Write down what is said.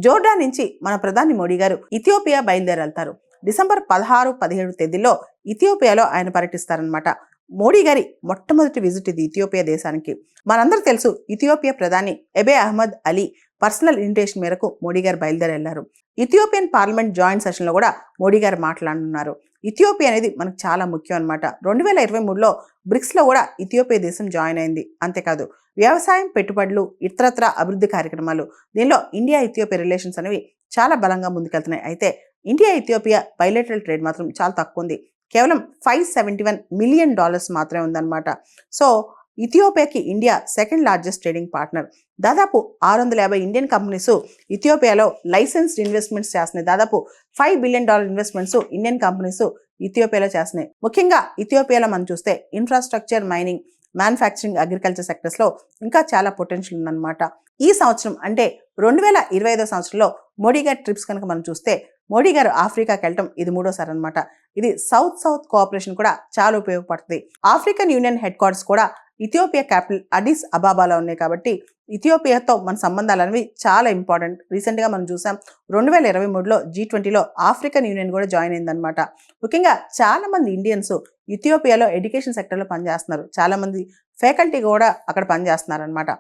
Jordan నుంచి మన ప్రధాని మోడీ గారు ఇథియోపియా బయలుదేరెళ్తారు. డిసెంబర్ 16, 17 తేదీల్లో ఇథియోపియాలో ఆయన పర్యటిస్తారనమాట. మోడీ గారి మొట్టమొదటి విజిట్ ఇది ఇథియోపియా దేశానికి. మనందరూ తెలుసు ఇథియోపియా ప్రధాని ఎబే అహ్మద్ అలీ పర్సనల్ ఇన్విటేషన్ మేరకు మోడీ గారు బయలుదేరెళ్లారు. ఇథియోపియన్ పార్లమెంట్ జాయింట్ సెషన్లో కూడా మోడీ గారు మాట్లాడనున్నారు. ఇథియోపియా అనేది మనకు చాలా ముఖ్యం అనమాట. 2023లో బ్రిక్స్లో కూడా ఇథియోపియా దేశం జాయిన్ అయింది. అంతేకాదు వ్యవసాయం, పెట్టుబడులు, ఇతరత్ర అభివృద్ధి కార్యక్రమాలు, దీనిలో ఇండియా ఇథియోపియా రిలేషన్స్ అనేవి చాలా బలంగా ముందుకెళ్తున్నాయి. అయితే ఇండియా ఇథియోపియా బైలేటరల్ ట్రేడ్ మాత్రం చాలా తక్కువ ఉంది. కేవలం $571 మిలియన్ మాత్రమే ఉందన్నమాట. సో ఇథియోపియాకి India second largest trading partner. దాదాపు 650 ఇండియన్ కంపెనీస్ ఇథియోపియాలో లైసెన్స్డ్ ఇన్వెస్ట్మెంట్స్ చేస్తున్నాయి. దాదాపు $5 బిలియన్ ఇన్వెస్ట్మెంట్స్ ఇండియన్ కంపెనీస్ ఇథియోపియాలో చేస్తున్నాయి. ముఖ్యంగా ఇథియోపియాలో మనం చూస్తే ఇన్ఫ్రాస్ట్రక్చర్, మైనింగ్, మ్యానుఫ్యాక్చరింగ్, అగ్రికల్చర్ సెక్టర్స్లో ఇంకా చాలా పొటెన్షియల్ ఉందన్నమాట. ఈ సంవత్సరం అంటే 2025 సంవత్సరంలో మోడీ గారి ట్రిప్స్ కనుక మనం చూస్తే మోడీ గారు ఆఫ్రికాకి వెళ్ళటం ఇది 3వసారి అనమాట. ఇది సౌత్ కోఆపరేషన్ కూడా చాలా ఉపయోగపడుతుంది. ఆఫ్రికన్ యూనియన్ హెడ్ క్వార్టర్స్ కూడా ఇథియోపియా క్యాపిటల్ అడిస్ అబాబాలో ఉన్నాయి. కాబట్టి ఇథియోపియాతో మన సంబంధాలు అనేవి చాలా ఇంపార్టెంట్. రీసెంట్గా మనం చూసాం 2023లో G20లో ఆఫ్రికన్ యూనియన్ కూడా జాయిన్ అయిందనమాట. ముఖ్యంగా చాలా మంది ఇండియన్స్ ఇథియోపియాలో ఎడ్యుకేషన్ సెక్టర్లో పనిచేస్తున్నారు. చాలా మంది ఫ్యాకల్టీ కూడా అక్కడ పనిచేస్తున్నారు అనమాట.